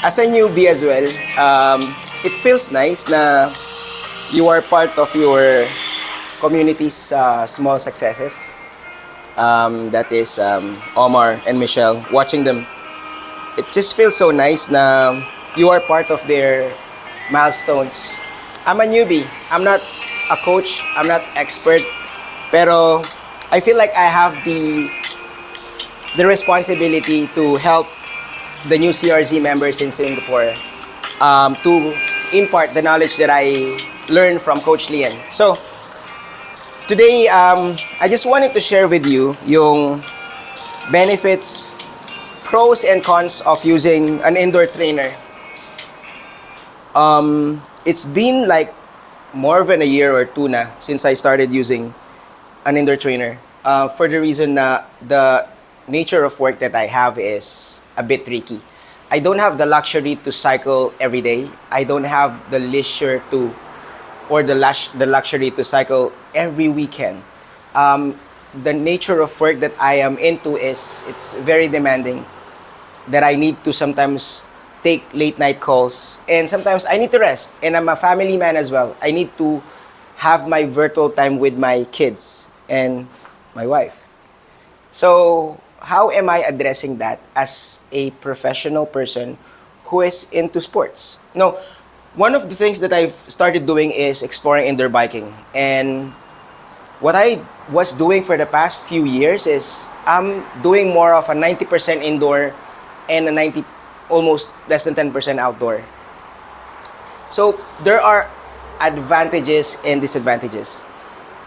as a newbie as well, it feels nice na you are part of your community's small successes. That is Omar and Michelle. Watching them, it just feels so nice na you are part of their milestones. I'm a newbie. I'm not a coach. I'm not expert. Pero I feel like I have the responsibility to help the new CRZ members in Singapore to impart the knowledge that I learned from Coach Lian. So, today, I just wanted to share with you yung benefits, pros and cons of using an indoor trainer. It's been like more than a year or two na since I started using an indoor trainer. For the reason na the nature of work that I have is a bit tricky. I don't have the luxury to cycle every day. I don't have the leisure to or the luxury to cycle every weekend. The nature of work that I am into is it's very demanding that I need to sometimes take late night calls and sometimes I need to rest and I'm a family man as well. I need to have my virtual time with my kids and my wife. So, how am I addressing that as a professional person who is into sports? No, one of the things that I've started doing is exploring indoor biking. And what I was doing for the past few years is I'm doing more of a 90% indoor and a 90 almost less than 10% outdoor. So there are advantages and disadvantages.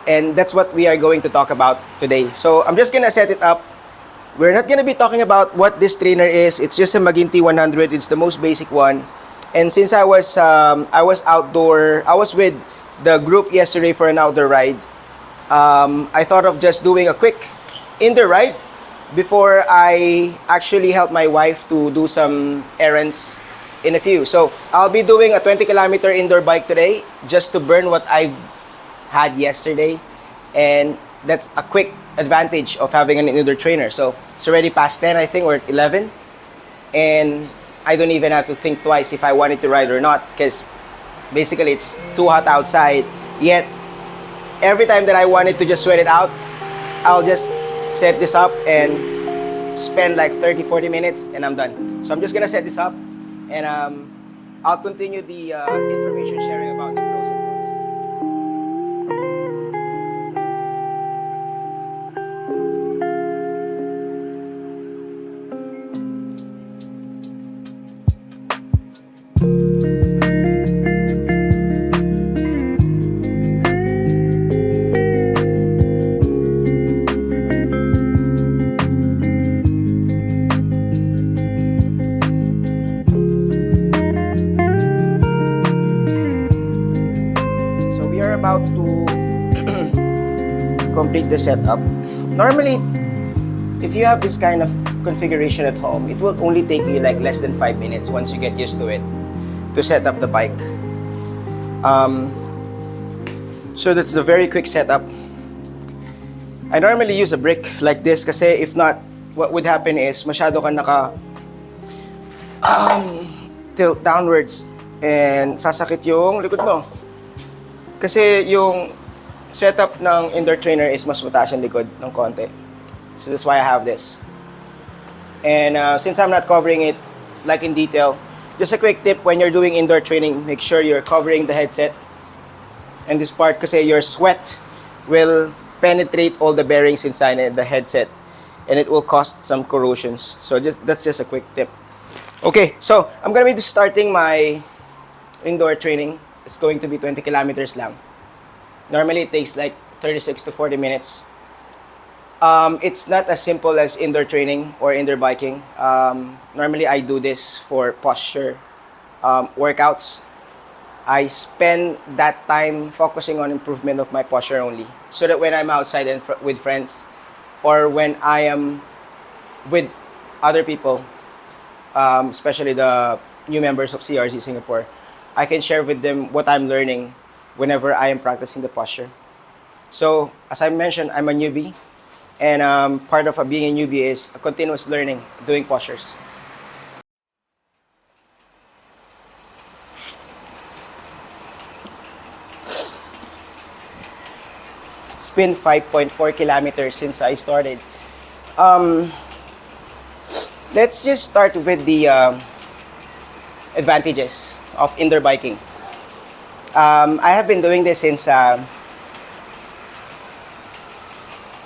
And that's what we are going to talk about today. So I'm just gonna set it up. We're not gonna be talking about what this trainer is. It's just a McGinty 100. It's the most basic one. And since I was outdoor, I was with the group yesterday for an outdoor ride. I thought of just doing a quick indoor ride before I actually help my wife to do some errands in a few. So I'll be doing a 20-kilometer indoor bike today just to burn what I've had yesterday, and that's a quick advantage of having an indoor trainer. So it's already past 10, I think, or 11, and I don't even have to think twice if I wanted to ride or not because basically it's too hot outside. Yet every time that I wanted to just sweat it out, I'll just set this up and spend like 30-40 minutes and I'm done. So I'm just gonna set this up and I'll continue the information sharing about the pros and cons. So we are about to complete the setup. Normally, if you have this kind of configuration at home, it will only take you like less than 5 minutes once you get used to it to set up the bike. So that's a very quick setup. I normally use a brick like this kasi if not, what would happen is masyado ka naka tilt downwards and sasakit yung likod mo. Kasi yung setup ng indoor trainer is mas mataas yung likod ng konti. So that's why I have this. And since I'm not covering it like in detail, just a quick tip when you're doing indoor training, make sure you're covering the headset. And this part kasi your sweat will penetrate all the bearings inside the headset and it will cause some corrosions. So that's just a quick tip. Okay, so I'm gonna be starting my indoor training. It's going to be 20 kilometers lang. Normally it takes like 36 to 40 minutes. It's not as simple as indoor training or indoor biking. Normally I do this for posture workouts. I spend that time focusing on improvement of my posture only. So that when I'm outside and with friends or when I am with other people, especially the new members of CRZ Singapore, I can share with them what I'm learning whenever I am practicing the posture. So, as I mentioned, I'm a newbie, and part of being a newbie is a continuous learning, doing postures. been 5.4 kilometers since I started. Um, let's just start with the advantages of indoor biking. I have been doing this since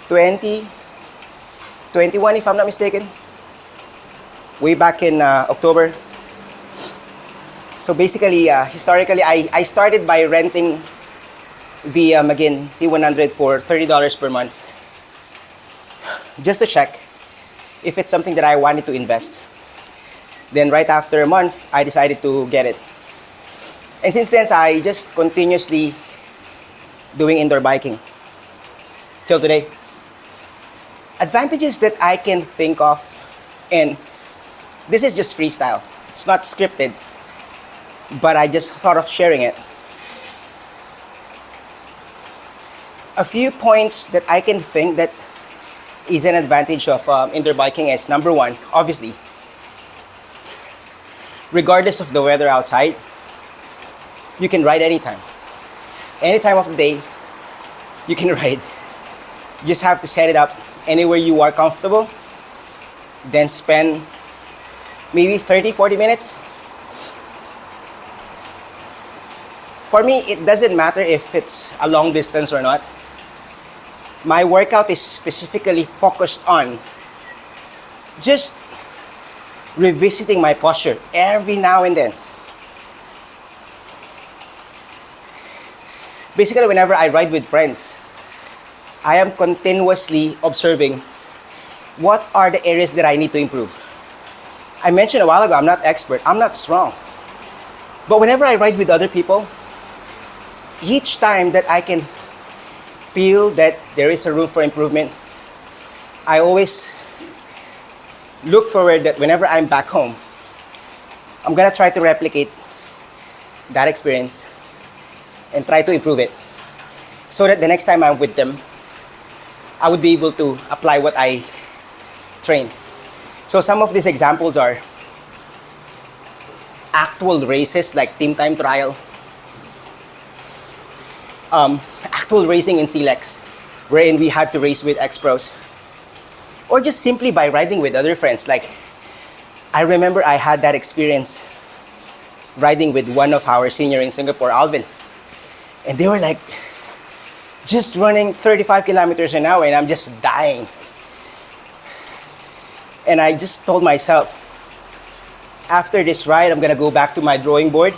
2021, if I'm not mistaken. Way back in October. So basically, historically, I started by renting the Magin T100 for $30 per month, just to check if it's something that I wanted to invest. Then right after a month, I decided to get it. And since then, I just continuously doing indoor biking till today. Advantages that I can think of, and this is just freestyle. It's not scripted, but I just thought of sharing it. A few points that I can think that is an advantage of indoor biking is, number one, obviously, regardless of the weather outside, you can ride anytime. Any time of the day, you can ride. You just have to set it up anywhere you are comfortable, then spend maybe 30-40 minutes. For me, it doesn't matter if it's a long distance or not. My workout is specifically focused on just revisiting my posture every now and then. Basically, whenever I ride with friends, I am continuously observing what are the areas that I need to improve. I mentioned a while ago, I'm not expert, I'm not strong. But whenever I ride with other people, each time that I can feel that there is a room for improvement, I always look forward that whenever I'm back home, I'm gonna try to replicate that experience and try to improve it, so that the next time I'm with them, I would be able to apply what I trained. So some of these examples are actual races like Team Time Trial, actual racing in CLEX, wherein we had to race with ex-pros, or just simply by riding with other friends. Like, I remember I had that experience riding with one of our senior in Singapore, Alvin, and they were like just running 35 kilometers an hour, and I'm just dying. And I just told myself, after this ride, I'm gonna go back to my drawing board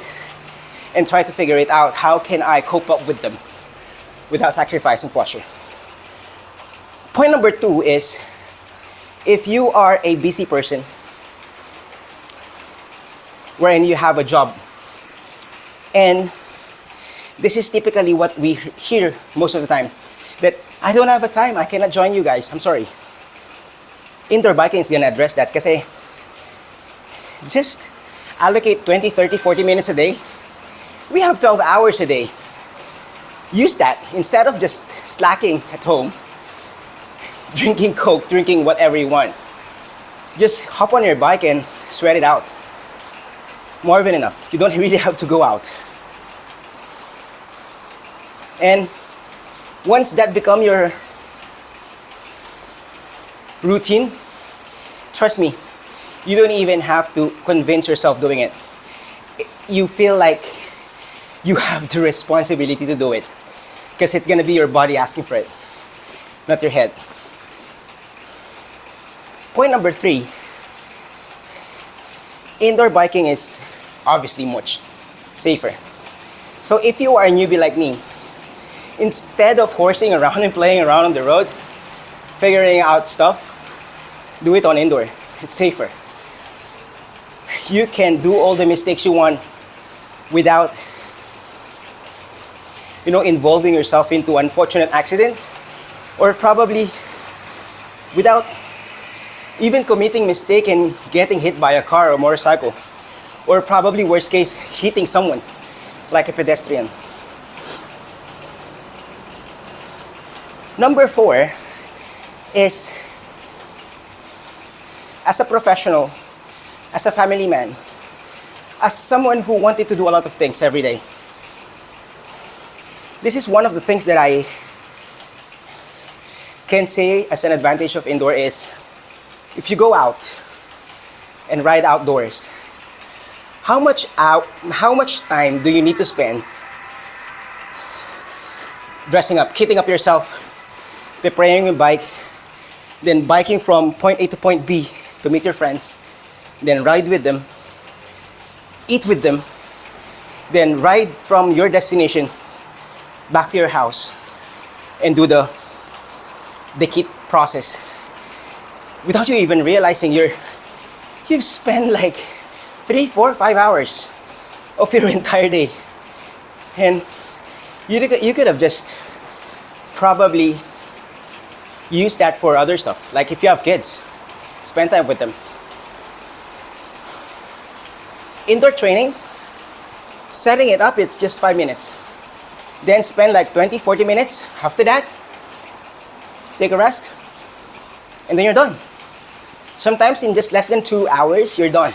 and try to figure it out. How can I cope up with them without sacrificing posture? Point number two is, if you are a busy person wherein you have a job, and this is typically what we hear most of the time, that I don't have a time, I cannot join you guys, I'm sorry. Indoor biking is gonna address that, kasi just allocate 20, 30, 40 minutes a day. We have 12 hours a day. Use that instead of just slacking at home, drinking Coke, drinking whatever you want. Just hop on your bike and sweat it out. More than enough. You don't really have to go out. And once that become your routine, trust me, you don't even have to convince yourself doing it. You feel like you have the responsibility to do it, because it's gonna be your body asking for it, not your head. Point number three, indoor biking is obviously much safer. So if you are a newbie like me, instead of horsing around and playing around on the road, figuring out stuff, do it on indoor. It's safer. You can do all the mistakes you want without, involving yourself into unfortunate accident, or probably without even committing mistake and getting hit by a car or motorcycle, or probably worst case, hitting someone like a pedestrian. Number four is, as a professional, as a family man, as someone who wanted to do a lot of things every day, this is one of the things that I can say as an advantage of indoor is, if you go out and ride outdoors, how much time do you need to spend dressing up, kitting up yourself, preparing your bike, then biking from point A to point B to meet your friends, then ride with them, eat with them, then ride from your destination back to your house and do the kit process without you even realizing you've spent like 3, 4, 5 hours of your entire day. And you could have just probably used that for other stuff. Like if you have kids, spend time with them. Indoor training, setting it up, it's just 5 minutes. Then spend like 20, 40 minutes. After that, take a rest, and then you're done. Sometimes in just less than 2 hours, you're done.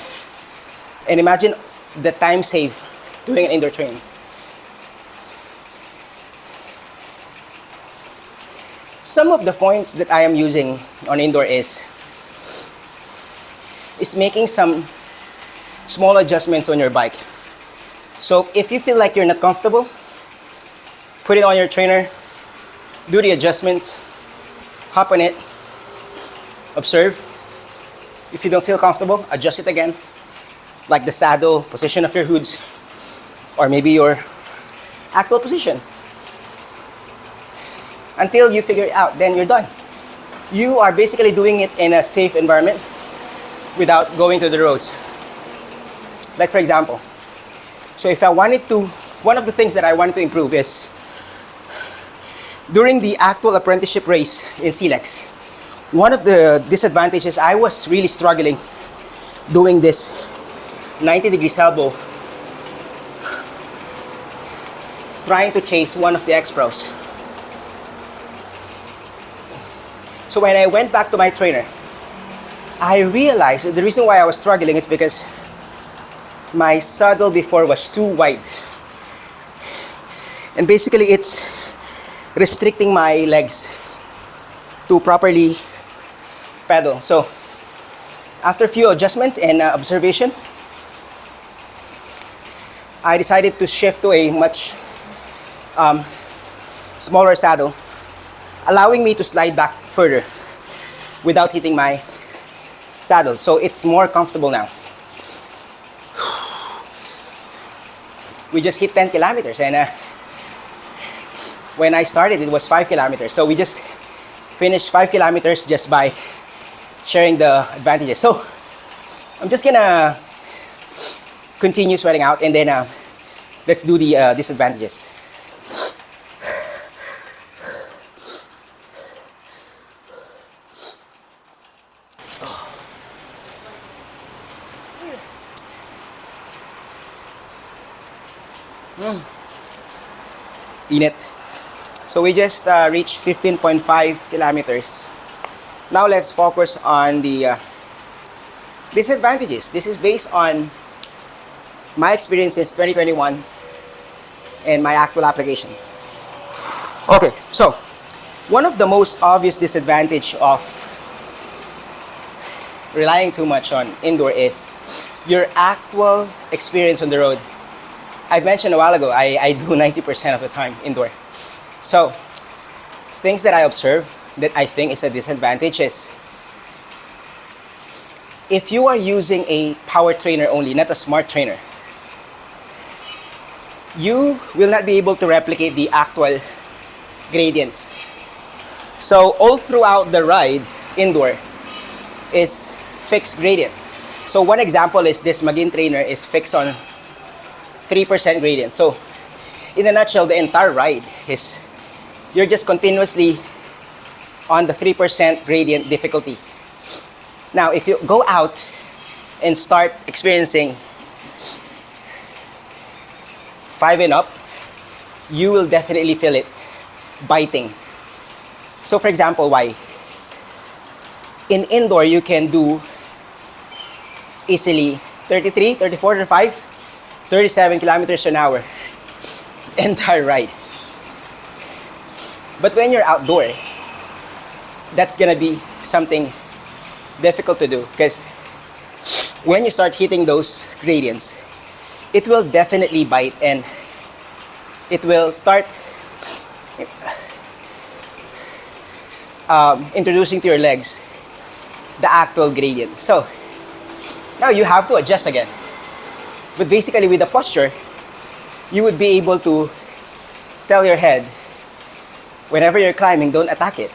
And imagine the time saved doing an indoor training. Some of the points that I am using on indoor is making some small adjustments on your bike. So if you feel like you're not comfortable, put it on your trainer, do the adjustments, hop on it, observe. If you don't feel comfortable, adjust it again, like the saddle, position of your hoods, or maybe your actual position. Until you figure it out, then you're done. You are basically doing it in a safe environment without going to the roads. Like for example, so if I wanted to, one of the things that I wanted to improve is during the actual apprenticeship race in SEALEX, one of the disadvantages, I was really struggling doing this 90 degrees elbow, trying to chase one of the ex-pros. So when I went back to my trainer, I realized that the reason why I was struggling is because my saddle before was too wide. And basically it's restricting my legs to properly pedal. So after a few adjustments and observation, I decided to shift to a much smaller saddle, allowing me to slide back further without hitting my saddle. So it's more comfortable now. We just hit 10 kilometers and when I started it was 5 kilometers. So we just finished 5 kilometers just by sharing the advantages. So I'm just gonna continue sweating out and then let's do the disadvantages. Init. So we just reached 15.5 kilometers. Now let's focus on the disadvantages. This is based on my experience since 2021 and my actual application. Okay, so one of the most obvious disadvantage of relying too much on indoor is your actual experience on the road. I mentioned a while ago, I do 90% of the time indoor. So, things that I observe that I think is a disadvantage is if you are using a power trainer only, not a smart trainer, you will not be able to replicate the actual gradients. So, all throughout the ride indoor is fixed gradient. So, one example is this Magin trainer is fixed on 3% gradient. So, in a nutshell, the entire ride is you're just continuously on the 3% gradient difficulty. Now, if you go out and start experiencing 5 and up, you will definitely feel it biting. So, for example, why? In indoor, you can do easily 33, 34, 35, 37 kilometers an hour entire ride. But when you're outdoor, that's gonna be something difficult to do, because when you start hitting those gradients, it will definitely bite and it will start introducing to your legs the actual gradient. So now you have to adjust again. But basically with the posture, you would be able to tell your head, whenever you're climbing, don't attack it.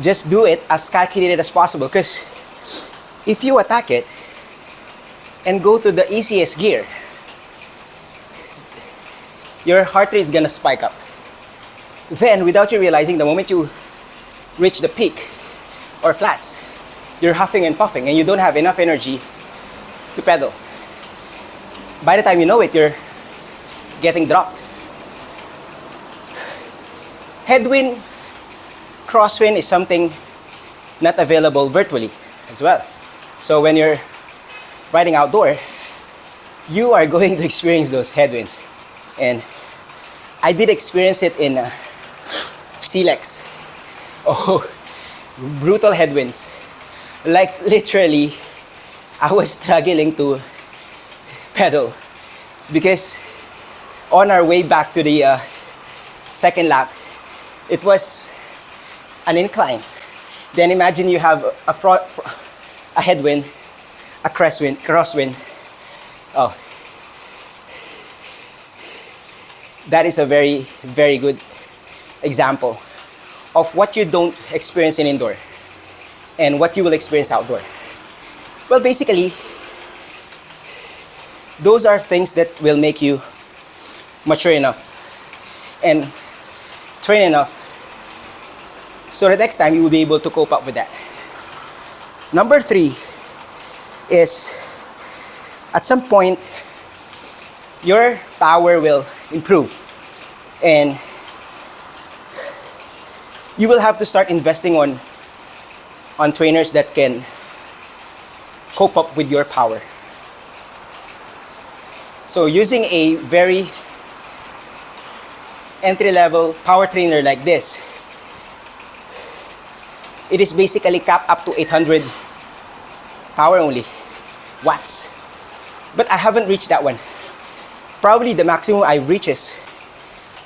Just do it as calculated as possible, because if you attack it and go to the easiest gear, your heart rate is gonna spike up. Then, without you realizing, the moment you reach the peak or flats, you're huffing and puffing and you don't have enough energy to pedal. By the time you know it, you're getting dropped. Headwind, crosswind is something not available virtually as well. So when you're riding outdoor, you are going to experience those headwinds. And I did experience it in Silex. Oh, brutal headwinds. Like literally, I was struggling to pedal because on our way back to the second lap, it was an incline. Then imagine you have a headwind, a crosswind. Oh, that is a very, very good example of what you don't experience in indoor and what you will experience outdoor. Well, basically, those are things that will make you mature enough and train enough so that next time you will be able to cope up with that. Number 3 is, at some point, your power will improve and you will have to start investing on trainers that can cope up with your power. So using a very entry-level power trainer like this, it is basically capped up to 800 power only, watts. But I haven't reached that one. Probably the maximum I reach is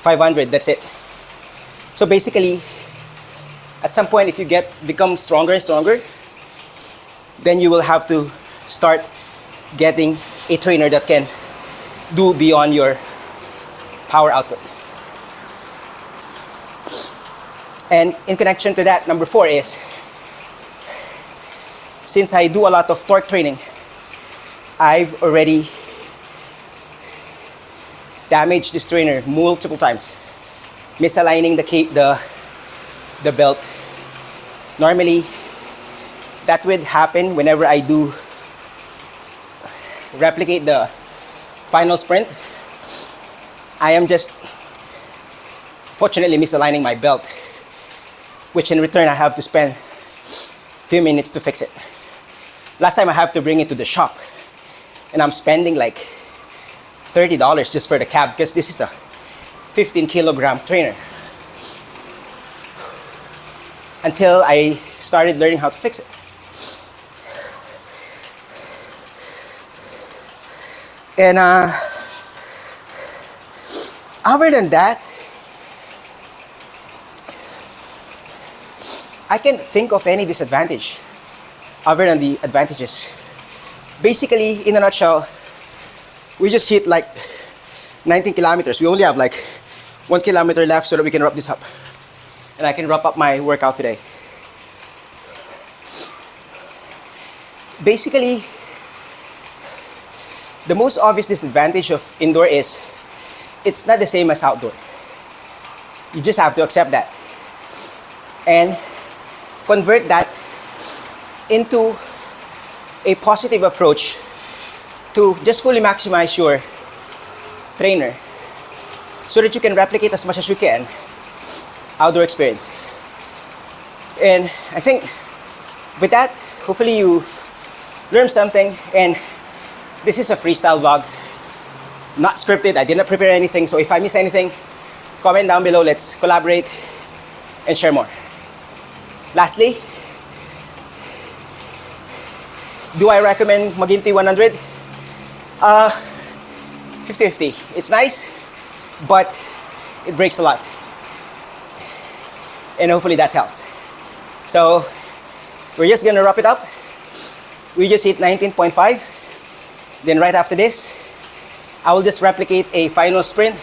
500, that's it. So basically, at some point, if you become stronger and stronger, then you will have to start getting a trainer that can do beyond your power output. And in connection to that, number 4 is, since I do a lot of torque training, I've already damaged this trainer multiple times, misaligning the belt. Normally, that would happen whenever I do replicate the final sprint. I am just fortunately misaligning my belt, which in return I have to spend a few minutes to fix it. Last time I have to bring it to the shop and I'm spending like $30 just for the cab, because this is a 15 kilogram trainer. Until I started learning how to fix it. And other than that, I can't think of any disadvantage other than the advantages. Basically, in a nutshell, we just hit like 19 kilometers. We only have like 1 kilometer left so that we can wrap this up. And I can wrap up my workout today. Basically, the most obvious disadvantage of indoor is it's not the same as outdoor. You just have to accept that and convert that into a positive approach to just fully maximize your trainer so that you can replicate as much as you can outdoor experience. And I think with that, hopefully you learned something. And this is a freestyle vlog, not scripted. I did not prepare anything, so if I miss anything, comment down below. Let's collaborate and share more. Lastly, do I recommend Maginty 100? 50-50. It's nice, but it breaks a lot. And hopefully that helps. So we're just gonna wrap it up. We just hit 19.5. Then right after this, I will just replicate a final sprint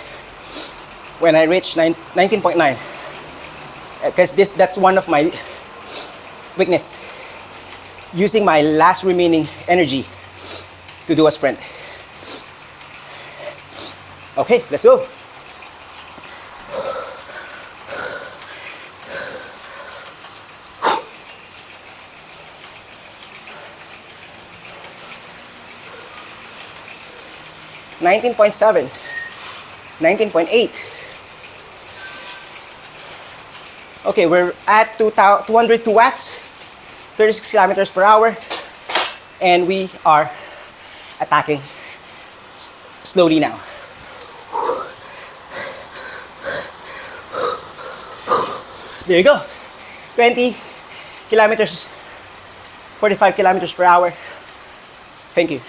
when I reach 19.9. Because that's one of my weakness. Using my last remaining energy to do a sprint. Okay, let's go. $19.7, 19.8. Okay, we're at 202 watts, 36 kilometers per hour, and we are attacking slowly now. There you go. 20 kilometers, 45 kilometers per hour. Thank you.